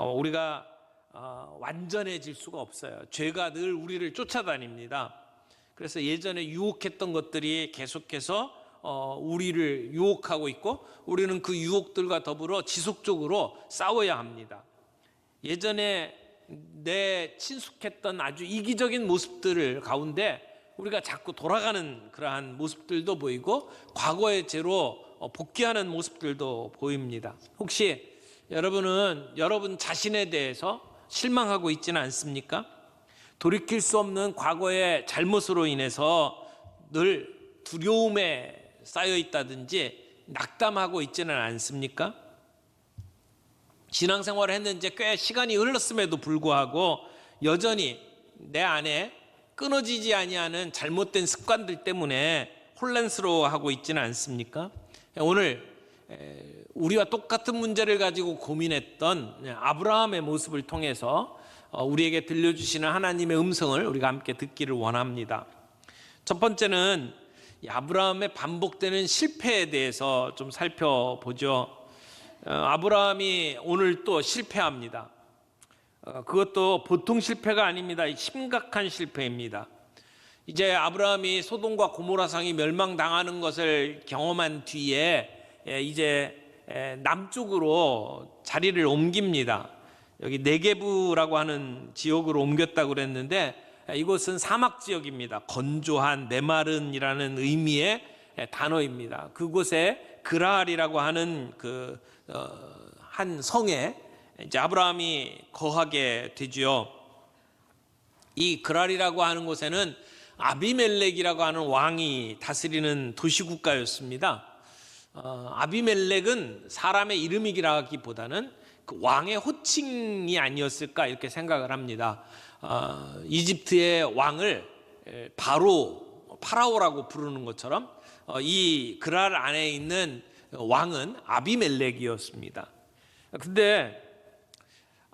우리가 완전해질 수가 없어요. 죄가 늘 우리를 쫓아다닙니다. 그래서 예전에 유혹했던 것들이 계속해서 우리를 유혹하고 있고, 우리는 그 유혹들과 더불어 지속적으로 싸워야 합니다. 예전에 내 친숙했던 아주 이기적인 모습들 가운데 우리가 자꾸 돌아가는 그러한 모습들도 보이고, 과거의 죄로 복귀하는 모습들도 보입니다. 혹시 여러분은 여러분 자신에 대해서 실망하고 있지는 않습니까? 돌이킬 수 없는 과거의 잘못으로 인해서 늘 두려움에 쌓여 있다든지 낙담하고 있지는 않습니까? 신앙생활을 했는지 꽤 시간이 흘렀음에도 불구하고 여전히 내 안에 끊어지지 아니하는 잘못된 습관들 때문에 혼란스러워하고 있지는 않습니까? 오늘 우리와 똑같은 문제를 가지고 고민했던 아브라함의 모습을 통해서 우리에게 들려주시는 하나님의 음성을 우리가 함께 듣기를 원합니다. 첫 번째는 아브라함의 반복되는 실패에 대해서 좀 살펴보죠. 아브라함이 오늘 또 실패합니다. 그것도 보통 실패가 아닙니다. 심각한 실패입니다. 이제 아브라함이 소돔과 고모라 성이 멸망당하는 것을 경험한 뒤에 이제 남쪽으로 자리를 옮깁니다. 여기 네게부라고 하는 지역으로 옮겼다고 그랬는데, 이곳은 사막 지역입니다. 건조한 메마른이라는 의미의 단어입니다. 그곳에 그랄이라고 하는 한 성에 이제 아브라함이 거하게 되지요. 이 그랄이라고 하는 곳에는 아비멜렉이라고 하는 왕이 다스리는 도시국가였습니다. 아비멜렉은 사람의 이름이라기보다는 그 왕의 호칭이 아니었을까 이렇게 생각을 합니다. 이집트의 왕을 파라오라고 부르는 것처럼 이 그랄 안에 있는 왕은 아비멜렉이었습니다. 근데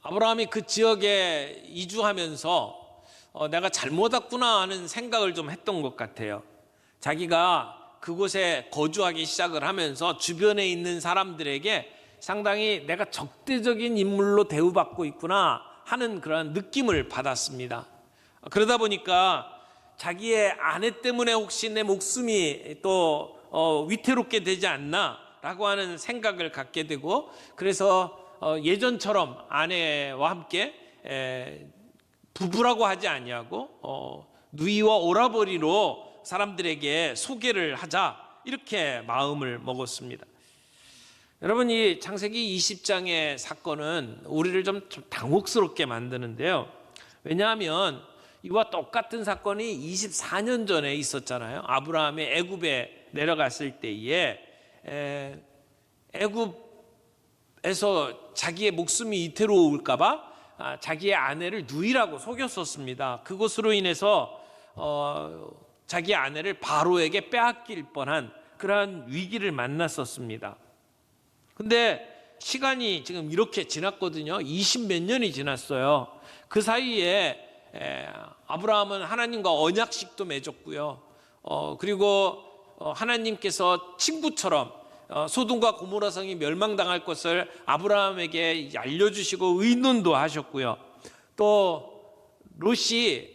아브라함이 그 지역에 이주하면서 내가 잘못 왔구나 하는 생각을 좀 했던 것 같아요. 자기가 그곳에 거주하기 시작을 하면서 주변에 있는 사람들에게 상당히 내가 적대적인 인물로 대우받고 있구나 하는 그런 느낌을 받았습니다. 그러다 보니까 자기의 아내 때문에 혹시 내 목숨이 또 위태롭게 되지 않나 라고 하는 생각을 갖게 되고, 그래서 예전처럼 아내와 함께 부부라고 하지 아니하고 누이와 오라버니로 사람들에게 소개를 하자, 이렇게 마음을 먹었습니다. 여러분, 이 창세기 20장의 사건은 우리를 좀 당혹스럽게 만드는데요. 왜냐하면 이와 똑같은 사건이 24년 전에 있었잖아요. 아브라함이 애굽에 내려갔을 때에 애굽에서 자기의 목숨이 이태로울까 봐 자기의 아내를 누이라고 속였었습니다. 그것으로 인해서 자기 아내를 바로에게 빼앗길 뻔한 그러한 위기를 만났었습니다. 근데 시간이 지금 이렇게 지났거든요. 20몇 년이 지났어요. 그 사이에 아브라함은 하나님과 언약식도 맺었고요. 그리고 하나님께서 친구처럼 소돔과 고모라 성이 멸망당할 것을 아브라함에게 알려주시고 의논도 하셨고요. 또 롯이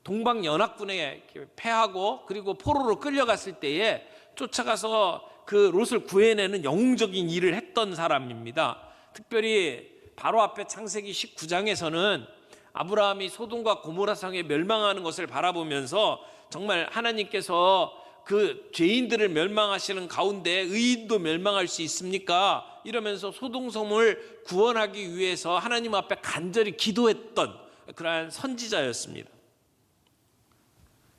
동방연합군에 패하고 그리고 포로로 끌려갔을 때에 쫓아가서 그 롯을 구해내는 영웅적인 일을 했던 사람입니다. 특별히 바로 앞에 창세기 19장에서는 아브라함이 소돔과 고모라 성에 멸망하는 것을 바라보면서 정말 하나님께서 그 죄인들을 멸망하시는 가운데 의인도 멸망할 수 있습니까? 이러면서 소돔성을 구원하기 위해서 하나님 앞에 간절히 기도했던 그러한 선지자였습니다.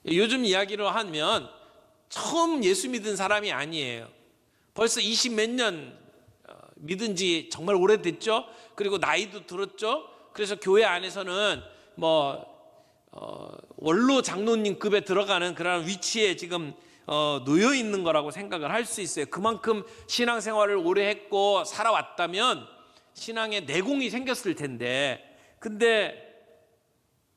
요즘 이야기로 하면 처음 예수 믿은 사람이 아니에요. 벌써 20몇 년 믿은 지 정말 오래됐죠. 그리고 나이도 들었죠. 그래서 교회 안에서는 원로 장로님급에 들어가는 그런 위치에 지금 놓여 있는 거라고 생각을 할 수 있어요. 그만큼 신앙생활을 오래 했고 살아왔다면 신앙에 내공이 생겼을 텐데, 근데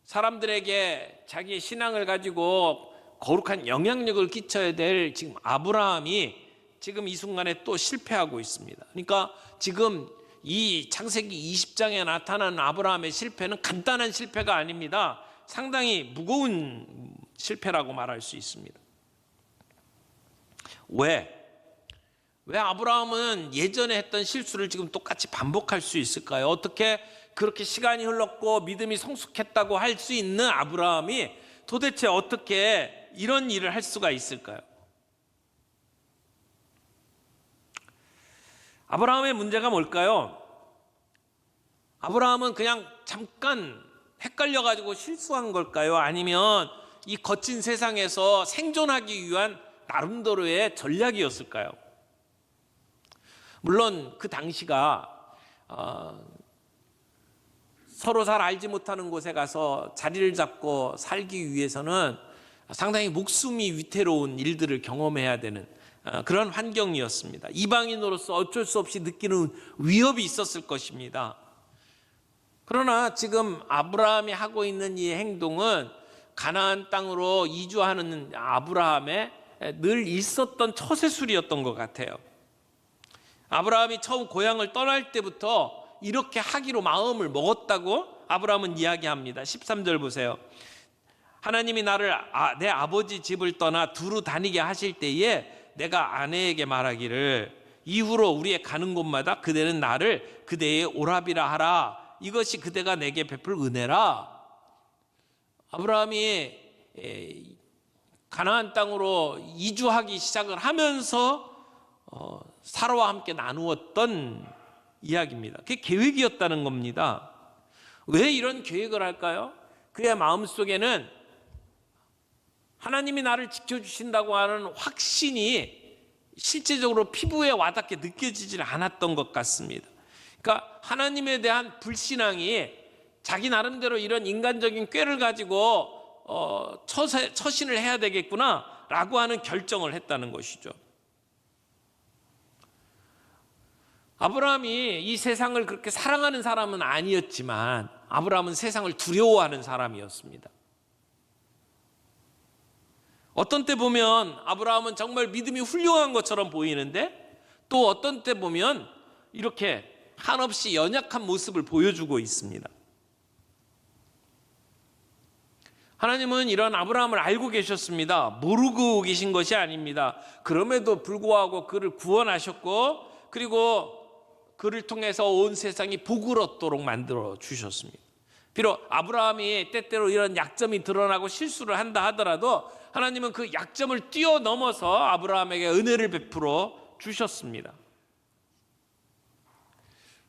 사람들에게 자기의 신앙을 가지고 거룩한 영향력을 끼쳐야 될 지금 아브라함이 지금 이 순간에 또 실패하고 있습니다. 그러니까 지금 이 창세기 20장에 나타나는 아브라함의 실패는 간단한 실패가 아닙니다. 상당히 무거운 실패라고 말할 수 있습니다. 왜 아브라함은 예전에 했던 실수를 지금 똑같이 반복할 수 있을까요? 어떻게 그렇게 시간이 흘렀고 믿음이 성숙했다고 할 수 있는 아브라함이 도대체 어떻게 이런 일을 할 수가 있을까요? 아브라함의 문제가 뭘까요? 아브라함은 그냥 잠깐 헷갈려가지고 실수한 걸까요? 아니면 이 거친 세상에서 생존하기 위한 나름대로의 전략이었을까요? 물론 그 당시가 서로 잘 알지 못하는 곳에 가서 자리를 잡고 살기 위해서는 상당히 목숨이 위태로운 일들을 경험해야 되는 그런 환경이었습니다. 이방인으로서 어쩔 수 없이 느끼는 위협이 있었을 것입니다. 그러나 지금 아브라함이 하고 있는 이 행동은 가나안 땅으로 이주하는 아브라함의 늘 있었던 처세술이었던 것 같아요. 아브라함이 처음 고향을 떠날 때부터 이렇게 하기로 마음을 먹었다고 아브라함은 이야기합니다. 13절 보세요. 하나님이 나를 내 아버지 집을 떠나 두루 다니게 하실 때에 내가 아내에게 말하기를 이후로 우리의 가는 곳마다 그대는 나를 그대의 오라비라 하라. 이것이 그대가 내게 베풀 은혜라. 아브라함이 가나안 땅으로 이주하기 시작을 하면서 사라와 함께 나누었던 이야기입니다. 그게 계획이었다는 겁니다. 왜 이런 계획을 할까요? 그의 마음속에는 하나님이 나를 지켜주신다고 하는 확신이 실제적으로 피부에 와닿게 느껴지질 않았던 것 같습니다. 그러니까 하나님에 대한 불신앙이 자기 나름대로 이런 인간적인 꾀를 가지고 처신을 해야 되겠구나라고 하는 결정을 했다는 것이죠. 아브라함이 이 세상을 그렇게 사랑하는 사람은 아니었지만 아브라함은 세상을 두려워하는 사람이었습니다. 어떤 때 보면 아브라함은 정말 믿음이 훌륭한 것처럼 보이는데 또 어떤 때 보면 이렇게 한없이 연약한 모습을 보여주고 있습니다. 하나님은 이런 아브라함을 알고 계셨습니다. 모르고 계신 것이 아닙니다. 그럼에도 불구하고 그를 구원하셨고 그리고 그를 통해서 온 세상이 복을 얻도록 만들어 주셨습니다. 비록 아브라함이 때때로 이런 약점이 드러나고 실수를 한다 하더라도 하나님은 그 약점을 뛰어넘어서 아브라함에게 은혜를 베풀어 주셨습니다.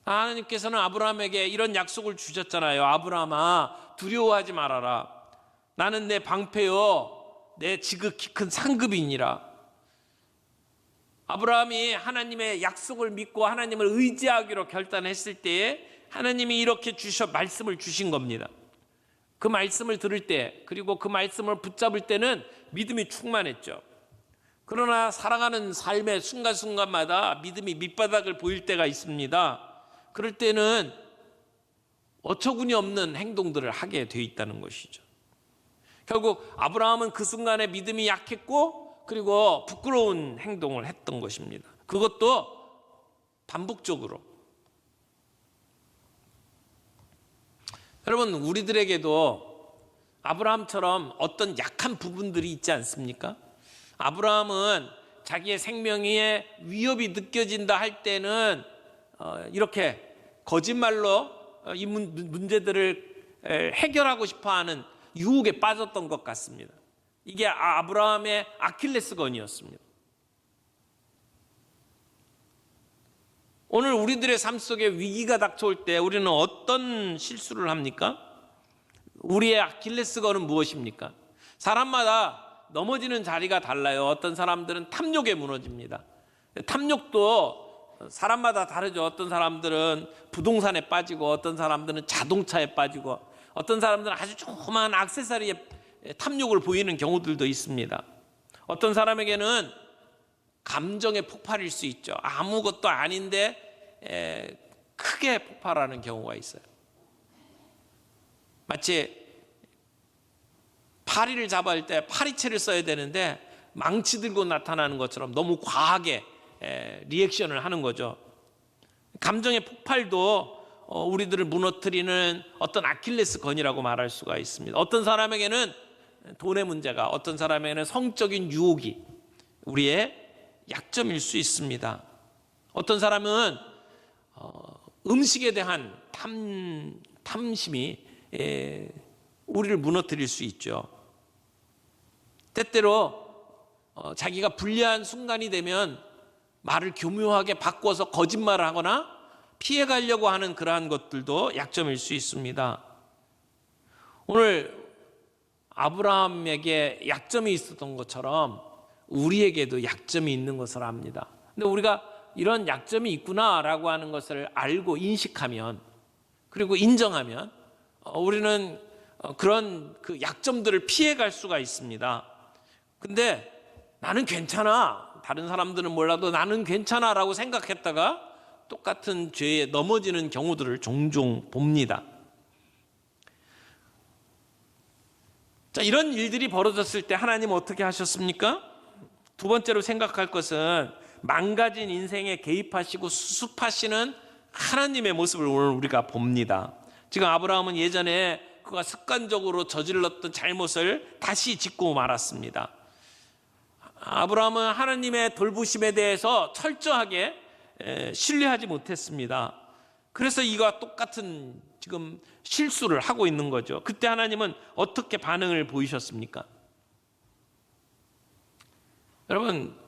하나님께서는 아브라함에게 이런 약속을 주셨잖아요. 아브라함아, 두려워하지 말아라. 나는 내 방패요 내 지극히 큰 상급이니라. 아브라함이 하나님의 약속을 믿고 하나님을 의지하기로 결단했을 때에 하나님이 이렇게 말씀을 주신 겁니다. 그 말씀을 들을 때 그리고 그 말씀을 붙잡을 때는 믿음이 충만했죠. 그러나 살아가는 삶의 순간순간마다 믿음이 밑바닥을 보일 때가 있습니다. 그럴 때는 어처구니 없는 행동들을 하게 돼 있다는 것이죠. 결국 아브라함은 그 순간에 믿음이 약했고 그리고 부끄러운 행동을 했던 것입니다. 그것도 반복적으로. 여러분, 우리들에게도 아브라함처럼 어떤 약한 부분들이 있지 않습니까? 아브라함은 자기의 생명에 위협이 느껴진다 할 때는 이렇게 거짓말로 이 문제들을 해결하고 싶어하는 유혹에 빠졌던 것 같습니다. 이게 아브라함의 아킬레스건이었습니다. 오늘 우리들의 삶 속에 위기가 닥쳐올 때 우리는 어떤 실수를 합니까? 우리의 아킬레스건은 무엇입니까? 사람마다 넘어지는 자리가 달라요. 어떤 사람들은 탐욕에 무너집니다. 탐욕도 사람마다 다르죠. 어떤 사람들은 부동산에 빠지고 어떤 사람들은 자동차에 빠지고 어떤 사람들은 아주 조그마한 액세서리에 탐욕을 보이는 경우들도 있습니다. 어떤 사람에게는 감정의 폭발일 수 있죠. 아무것도 아닌데 크게 폭발하는 경우가 있어요. 마치 파리를 잡아야 할 때 파리채를 써야 되는데 망치 들고 나타나는 것처럼 너무 과하게 리액션을 하는 거죠. 감정의 폭발도 우리들을 무너뜨리는 어떤 아킬레스건이라고 말할 수가 있습니다. 어떤 사람에게는 돈의 문제가, 어떤 사람에게는 성적인 유혹이 우리의 약점일 수 있습니다. 어떤 사람은 음식에 대한 탐심이 우리를 무너뜨릴 수 있죠. 때때로 자기가 불리한 순간이 되면 말을 교묘하게 바꿔서 거짓말을 하거나 피해가려고 하는 그러한 것들도 약점일 수 있습니다. 오늘 아브라함에게 약점이 있었던 것처럼 우리에게도 약점이 있는 것을 압니다. 근데 우리가 이런 약점이 있구나라고 하는 것을 알고 인식하면, 그리고 인정하면 우리는 그런 그 약점들을 피해갈 수가 있습니다. 근데 나는 괜찮아, 다른 사람들은 몰라도 나는 괜찮아라고 생각했다가 똑같은 죄에 넘어지는 경우들을 종종 봅니다. 자, 이런 일들이 벌어졌을 때 하나님 어떻게 하셨습니까? 두 번째로 생각할 것은 망가진 인생에 개입하시고 수습하시는 하나님의 모습을 오늘 우리가 봅니다. 지금 아브라함은 예전에 그가 습관적으로 저질렀던 잘못을 다시 짓고 말았습니다. 아브라함은 하나님의 돌보심에 대해서 철저하게 신뢰하지 못했습니다. 그래서 이와 똑같은 지금 실수를 하고 있는 거죠. 그때 하나님은 어떻게 반응을 보이셨습니까? 여러분,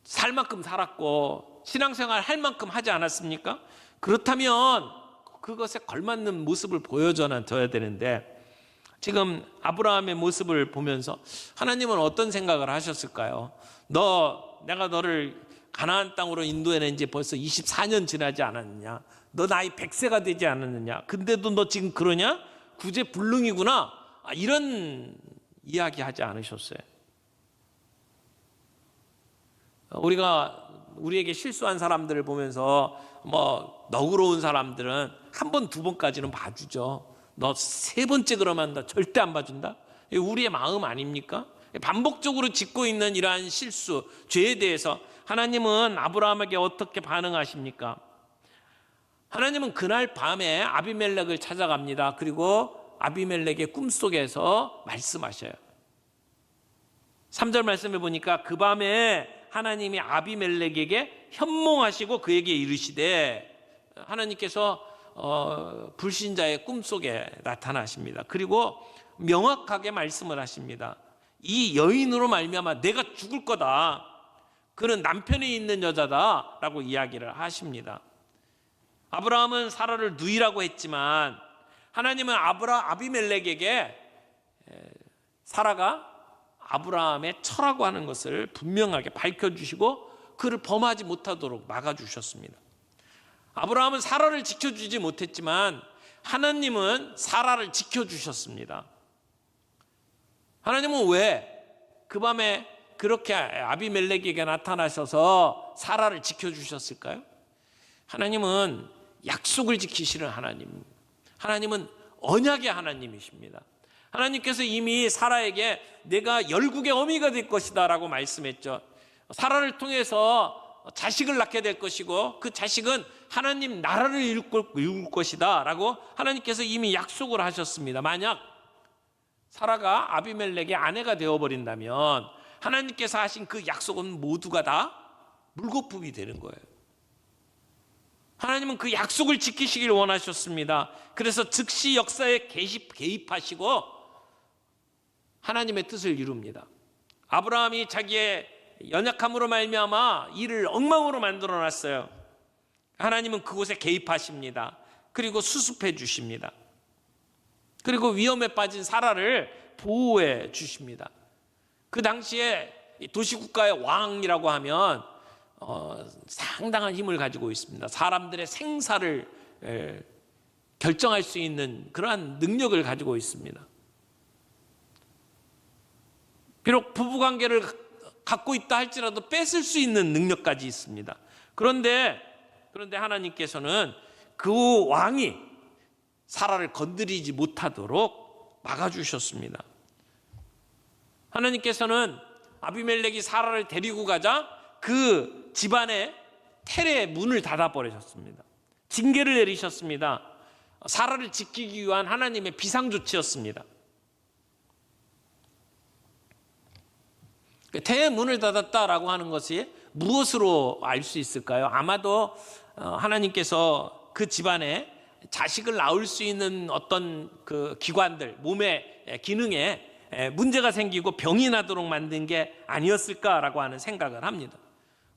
살 만큼 살았고 신앙생활 할 만큼 하지 않았습니까? 그렇다면 그것에 걸맞는 모습을 보여줘야 되는데, 지금 아브라함의 모습을 보면서 하나님은 어떤 생각을 하셨을까요? 내가 너를 가나안 땅으로 인도해낸 지 벌써 24년 지나지 않았느냐? 너 나이 100세가 되지 않았느냐? 근데도 너 지금 그러냐? 구제불능이구나. 이런 이야기 하지 않으셨어요. 우리에게 실수한 사람들을 보면서 너그러운 사람들은 한 번, 두 번까지는 봐주죠. 너 세 번째 그러면 너 절대 안 봐준다? 우리의 마음 아닙니까? 반복적으로 짓고 있는 이러한 실수, 죄에 대해서 하나님은 아브라함에게 어떻게 반응하십니까? 하나님은 그날 밤에 아비멜렉을 찾아갑니다. 그리고 아비멜렉의 꿈속에서 말씀하셔요. 3절 말씀해 보니까 그 밤에 하나님이 아비멜렉에게 현몽하시고 그에게 이르시되, 하나님께서 불신자의 꿈속에 나타나십니다. 그리고 명확하게 말씀을 하십니다. 이 여인으로 말미암아 내가 죽을 거다. 그는 남편이 있는 여자다 라고 이야기를 하십니다. 아브라함은 사라를 누이라고 했지만 하나님은 아비멜렉에게 사라가 아브라함의 처라고 하는 것을 분명하게 밝혀주시고 그를 범하지 못하도록 막아주셨습니다. 아브라함은 사라를 지켜주지 못했지만 하나님은 사라를 지켜주셨습니다. 하나님은 왜 그 밤에 그렇게 아비멜렉에게 나타나셔서 사라를 지켜주셨을까요? 하나님은 약속을 지키시는 하나님, 하나님은 언약의 하나님이십니다. 하나님께서 이미 사라에게 내가 열국의 어미가 될 것이다 라고 말씀했죠. 사라를 통해서 자식을 낳게 될 것이고 그 자식은 하나님 나라를 이룰 것이다 라고 하나님께서 이미 약속을 하셨습니다. 만약 사라가 아비멜렉의 아내가 되어버린다면 하나님께서 하신 그 약속은 모두가 다 물거품이 되는 거예요. 하나님은 그 약속을 지키시길 원하셨습니다. 그래서 즉시 역사에 개입하시고 하나님의 뜻을 이룹니다. 아브라함이 자기의 연약함으로 말미암아 일을 엉망으로 만들어놨어요. 하나님은 그곳에 개입하십니다. 그리고 수습해 주십니다. 그리고 위험에 빠진 사라를 보호해 주십니다. 그 당시에 도시국가의 왕이라고 하면 상당한 힘을 가지고 있습니다. 사람들의 생사를 결정할 수 있는 그러한 능력을 가지고 있습니다. 비록 부부관계를 갖고 있다 할지라도 뺏을 수 있는 능력까지 있습니다. 그런데 하나님께서는 그 왕이 사라를 건드리지 못하도록 막아주셨습니다. 하나님께서는 아비멜렉이 사라를 데리고 가자 그 집안의 텔의 문을 닫아버리셨습니다. 징계를 내리셨습니다. 사라를 지키기 위한 하나님의 비상조치였습니다. 대문을 닫았다라고 하는 것이 무엇으로 알 수 있을까요? 아마도 하나님께서 그 집안에 자식을 낳을 수 있는 어떤 그 기관들, 몸의 기능에 문제가 생기고 병이 나도록 만든 게 아니었을까라고 하는 생각을 합니다.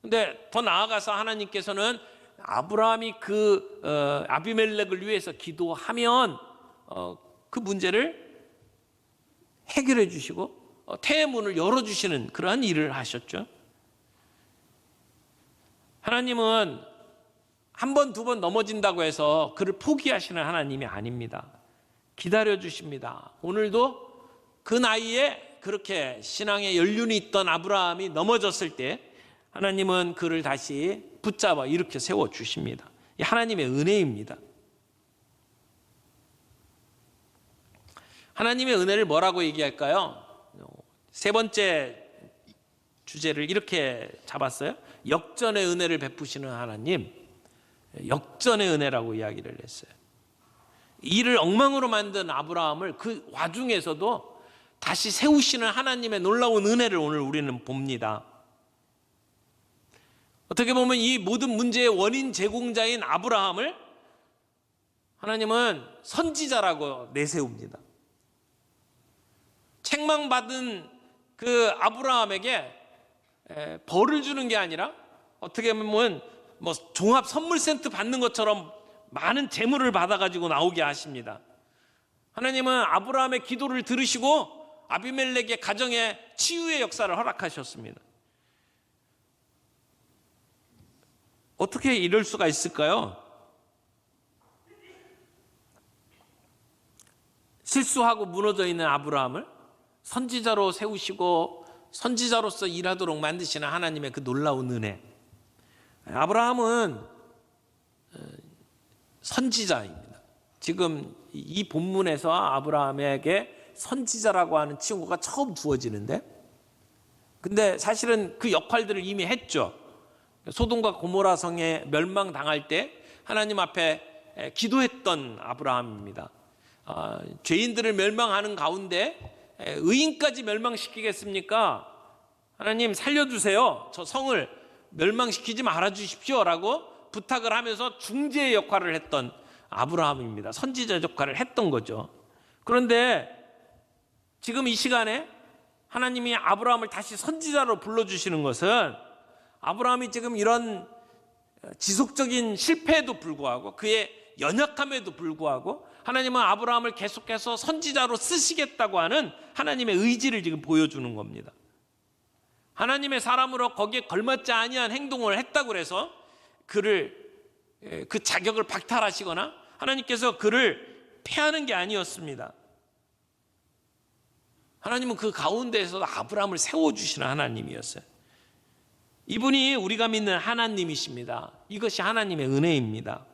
근데 더 나아가서 하나님께서는 아브라함이 그 아비멜렉을 위해서 기도하면 그 문제를 해결해 주시고 태의 문을 열어주시는 그러한 일을 하셨죠. 하나님은 한 번, 두 번 넘어진다고 해서 그를 포기하시는 하나님이 아닙니다. 기다려 주십니다. 오늘도 그 나이에 그렇게 신앙의 연륜이 있던 아브라함이 넘어졌을 때 하나님은 그를 다시 붙잡아 이렇게 세워주십니다. 이 하나님의 은혜입니다. 하나님의 은혜를 뭐라고 얘기할까요? 세 번째 주제를 이렇게 잡았어요. 역전의 은혜를 베푸시는 하나님, 역전의 은혜라고 이야기를 했어요. 이를 엉망으로 만든 아브라함을 그 와중에서도 다시 세우시는 하나님의 놀라운 은혜를 오늘 우리는 봅니다. 어떻게 보면 이 모든 문제의 원인 제공자인 아브라함을 하나님은 선지자라고 내세웁니다. 책망받은 그 아브라함에게 벌을 주는 게 아니라 어떻게 보면 뭐 종합 선물 세트 받는 것처럼 많은 재물을 받아가지고 나오게 하십니다. 하나님은 아브라함의 기도를 들으시고 아비멜렉의 가정에 치유의 역사를 허락하셨습니다. 어떻게 이럴 수가 있을까요? 실수하고 무너져 있는 아브라함을 선지자로 세우시고 선지자로서 일하도록 만드시는 하나님의 그 놀라운 은혜. 아브라함은 선지자입니다. 지금 이 본문에서 아브라함에게 선지자라고 하는 칭호가 처음 주어지는데, 근데 사실은 그 역할들을 이미 했죠. 소돔과 고모라 성에 멸망당할 때 하나님 앞에 기도했던 아브라함입니다. 죄인들을 멸망하는 가운데 의인까지 멸망시키겠습니까? 하나님 살려주세요. 저 성을 멸망시키지 말아주십시오 라고 부탁을 하면서 중재의 역할을 했던 아브라함입니다. 선지자 역할을 했던 거죠. 그런데 지금 이 시간에 하나님이 아브라함을 다시 선지자로 불러주시는 것은 아브라함이 지금 이런 지속적인 실패에도 불구하고 그의 연약함에도 불구하고 하나님은 아브라함을 계속해서 선지자로 쓰시겠다고 하는 하나님의 의지를 지금 보여주는 겁니다. 하나님의 사람으로 거기에 걸맞지 아니한 행동을 했다고 해서 그를 그 자격을 박탈하시거나 하나님께서 그를 폐하는 게 아니었습니다. 하나님은 그 가운데에서 아브라함을 세워주시는 하나님이었어요. 이분이 우리가 믿는 하나님이십니다. 이것이 하나님의 은혜입니다.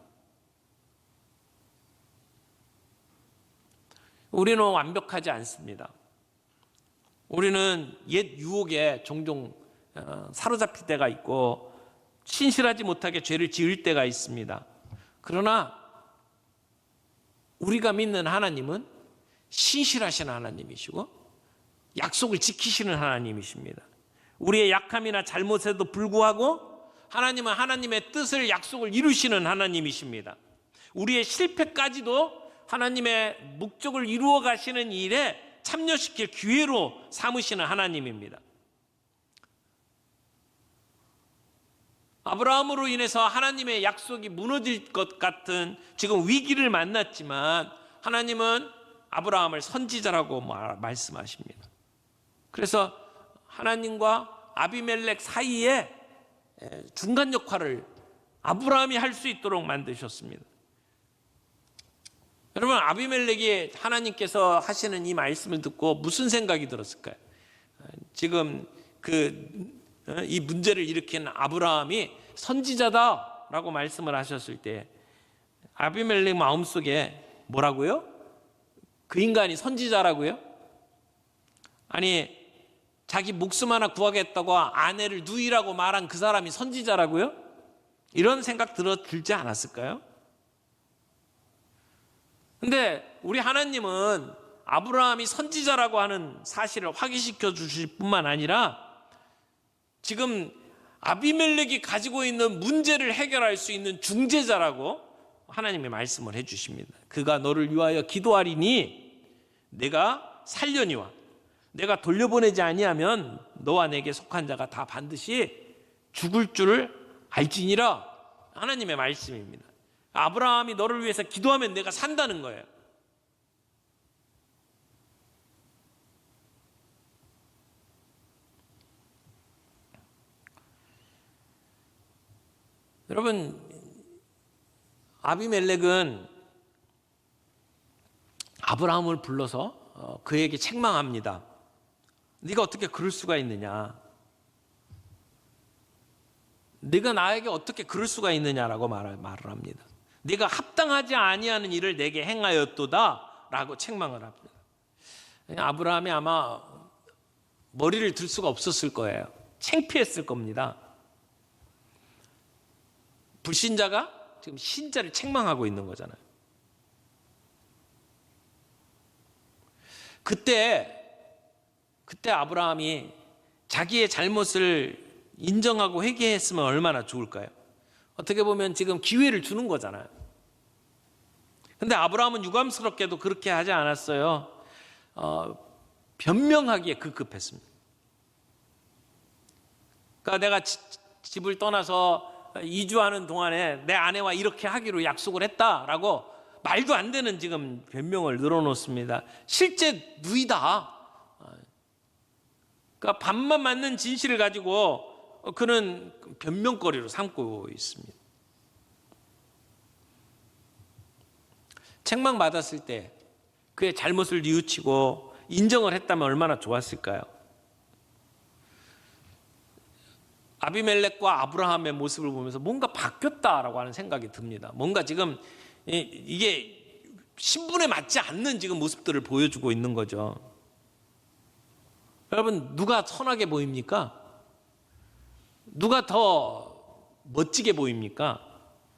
우리는 완벽하지 않습니다. 우리는 옛 유혹에 종종 사로잡힐 때가 있고 신실하지 못하게 죄를 지을 때가 있습니다. 그러나 우리가 믿는 하나님은 신실하신 하나님이시고 약속을 지키시는 하나님이십니다. 우리의 약함이나 잘못에도 불구하고 하나님은 하나님의 뜻을 약속을 이루시는 하나님이십니다. 우리의 실패까지도 하나님의 목적을 이루어 가시는 일에 참여시킬 기회로 삼으시는 하나님입니다. 아브라함으로 인해서 하나님의 약속이 무너질 것 같은 지금 위기를 만났지만 하나님은 아브라함을 선지자라고 말씀하십니다. 그래서 하나님과 아비멜렉 사이에 중간 역할을 아브라함이 할 수 있도록 만드셨습니다. 여러분, 아비멜렉이 하나님께서 하시는 이 말씀을 듣고 무슨 생각이 들었을까요? 지금 이 문제를 일으킨 아브라함이 선지자다라고 말씀을 하셨을 때 아비멜렉 마음속에 뭐라고요? 그 인간이 선지자라고요? 아니, 자기 목숨 하나 구하겠다고 아내를 누이라고 말한 그 사람이 선지자라고요? 이런 생각 들지 않았을까요? 근데 우리 하나님은 아브라함이 선지자라고 하는 사실을 확인시켜 주실 뿐만 아니라 지금 아비멜렉이 가지고 있는 문제를 해결할 수 있는 중재자라고 하나님의 말씀을 해주십니다. 그가 너를 위하여 기도하리니 내가 살려니와 내가 돌려보내지 아니하면 너와 내게 속한 자가 다 반드시 죽을 줄을 알지니라. 하나님의 말씀입니다. 아브라함이 너를 위해서 기도하면 내가 산다는 거예요. 여러분, 아비멜렉은 아브라함을 불러서 그에게 책망합니다. 네가 어떻게 그럴 수가 있느냐? 네가 나에게 어떻게 그럴 수가 있느냐라고 말을 합니다. 네가 합당하지 아니하는 일을 내게 행하였도다라고 책망을 합니다. 아브라함이 아마 머리를 들 수가 없었을 거예요. 창피했을 겁니다. 불신자가 지금 신자를 책망하고 있는 거잖아요. 그때 아브라함이 자기의 잘못을 인정하고 회개했으면 얼마나 좋을까요? 어떻게 보면 지금 기회를 주는 거잖아요. 근데 아브라함은 유감스럽게도 그렇게 하지 않았어요. 변명하기에 급급했습니다. 그러니까 내가 집을 떠나서 이주하는 동안에 내 아내와 이렇게 하기로 약속을 했다라고 말도 안 되는 지금 변명을 늘어놓습니다. 실제 누이다. 그러니까 반만 맞는 진실을 가지고 그는 변명거리로 삼고 있습니다. 책망받았을 때 그의 잘못을 뉘우치고 인정을 했다면 얼마나 좋았을까요? 아비멜렉과 아브라함의 모습을 보면서 뭔가 바뀌었다라고 하는 생각이 듭니다. 뭔가 지금 이게 신분에 맞지 않는 지금 모습들을 보여주고 있는 거죠. 여러분, 누가 선하게 보입니까? 누가 더 멋지게 보입니까?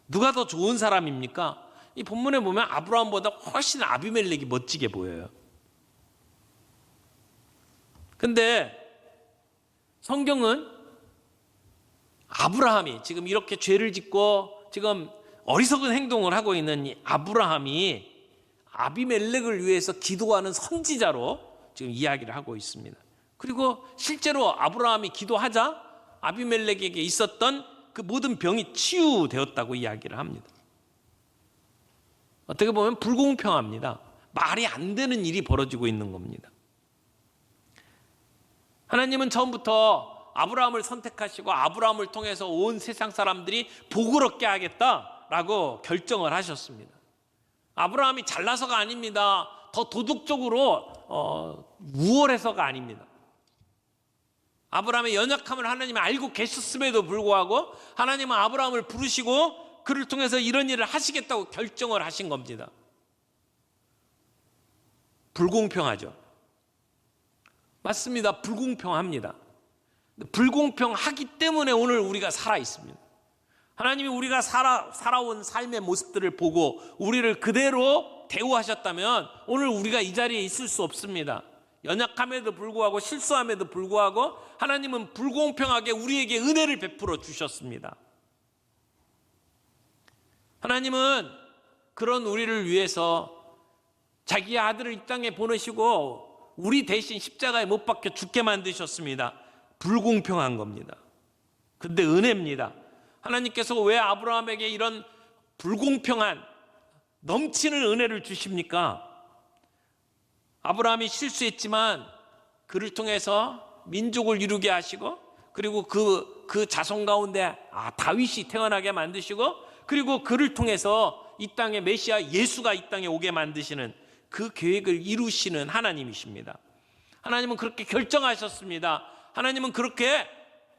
누가 더 좋은 사람입니까? 이 본문에 보면 아브라함보다 훨씬 아비멜렉이 멋지게 보여요. 근데 성경은 아브라함이 지금 이렇게 죄를 짓고 지금 어리석은 행동을 하고 있는 이 아브라함이 아비멜렉을 위해서 기도하는 선지자로 지금 이야기를 하고 있습니다. 그리고 실제로 아브라함이 기도하자 아비멜렉에게 있었던 그 모든 병이 치유되었다고 이야기를 합니다. 어떻게 보면 불공평합니다. 말이 안 되는 일이 벌어지고 있는 겁니다. 하나님은 처음부터 아브라함을 선택하시고 아브라함을 통해서 온 세상 사람들이 복을 얻게 하겠다라고 결정을 하셨습니다. 아브라함이 잘나서가 아닙니다. 더 도덕적으로 우월해서가 아닙니다. 아브라함의 연약함을 하나님이 알고 계셨음에도 불구하고 하나님은 아브라함을 부르시고 그를 통해서 이런 일을 하시겠다고 결정을 하신 겁니다. 불공평하죠. 맞습니다. 불공평합니다. 불공평하기 때문에 오늘 우리가 살아 있습니다. 하나님이 우리가 살아온 삶의 모습들을 보고 우리를 그대로 대우하셨다면 오늘 우리가 이 자리에 있을 수 없습니다. 연약함에도 불구하고 실수함에도 불구하고 하나님은 불공평하게 우리에게 은혜를 베풀어 주셨습니다. 하나님은 그런 우리를 위해서 자기의 아들을 이 땅에 보내시고 우리 대신 십자가에 못 박혀 죽게 만드셨습니다. 불공평한 겁니다. 근데 은혜입니다. 하나님께서 왜 아브라함에게 이런 불공평한 넘치는 은혜를 주십니까? 아브라함이 실수했지만 그를 통해서 민족을 이루게 하시고 그리고 그 자손 가운데 다윗이 태어나게 만드시고 그리고 그를 통해서 이 땅에 메시아 예수가 이 땅에 오게 만드시는 그 계획을 이루시는 하나님이십니다. 하나님은 그렇게 결정하셨습니다. 하나님은 그렇게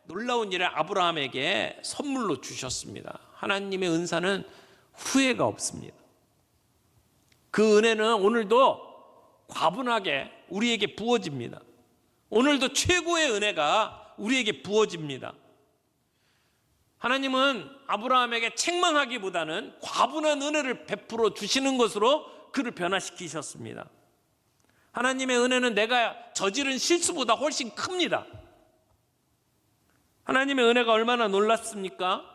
놀라운 일을 아브라함에게 선물로 주셨습니다. 하나님의 은사는 후회가 없습니다. 그 은혜는 오늘도 과분하게 우리에게 부어집니다. 오늘도 최고의 은혜가 우리에게 부어집니다. 하나님은 아브라함에게 책망하기보다는 과분한 은혜를 베풀어 주시는 것으로 그를 변화시키셨습니다. 하나님의 은혜는 내가 저지른 실수보다 훨씬 큽니다. 하나님의 은혜가 얼마나 놀랐습니까?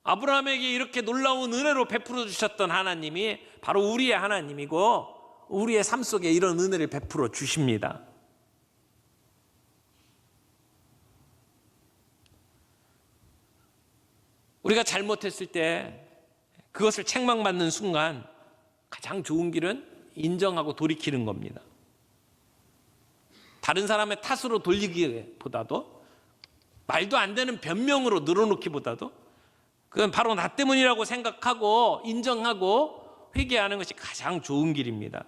아브라함에게 이렇게 놀라운 은혜로 베풀어 주셨던 하나님이 바로 우리의 하나님이고 우리의 삶 속에 이런 은혜를 베풀어 주십니다. 우리가 잘못했을 때 그것을 책망받는 순간 가장 좋은 길은 인정하고 돌이키는 겁니다. 다른 사람의 탓으로 돌리기보다도 말도 안 되는 변명으로 늘어놓기보다도 그건 바로 나 때문이라고 생각하고 인정하고 회개하는 것이 가장 좋은 길입니다.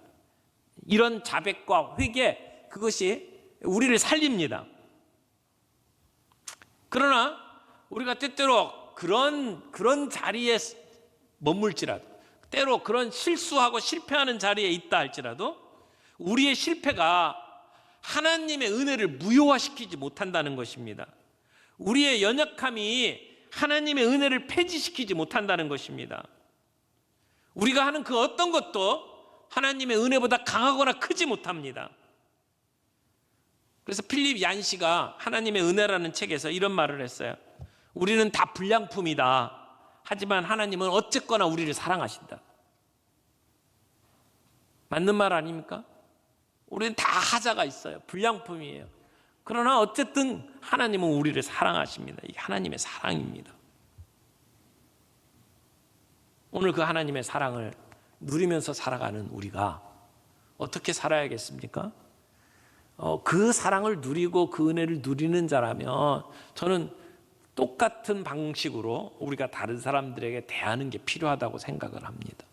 이런 자백과 회개, 그것이 우리를 살립니다. 그러나 우리가 때때로 그런 자리에 머물지라도, 때로 그런 실수하고 실패하는 자리에 있다 할지라도 우리의 실패가 하나님의 은혜를 무효화시키지 못한다는 것입니다. 우리의 연약함이 하나님의 은혜를 폐지시키지 못한다는 것입니다. 우리가 하는 그 어떤 것도 하나님의 은혜보다 강하거나 크지 못합니다. 그래서 필립 얀시가 하나님의 은혜라는 책에서 이런 말을 했어요. 우리는 다 불량품이다. 하지만 하나님은 어쨌거나 우리를 사랑하신다. 맞는 말 아닙니까? 우리는 다 하자가 있어요. 불량품이에요. 그러나 어쨌든 하나님은 우리를 사랑하십니다. 이게 하나님의 사랑입니다. 오늘 그 하나님의 사랑을 누리면서 살아가는 우리가 어떻게 살아야겠습니까? 그 사랑을 누리고 그 은혜를 누리는 자라면 저는 똑같은 방식으로 우리가 다른 사람들에게 대하는 게 필요하다고 생각을 합니다.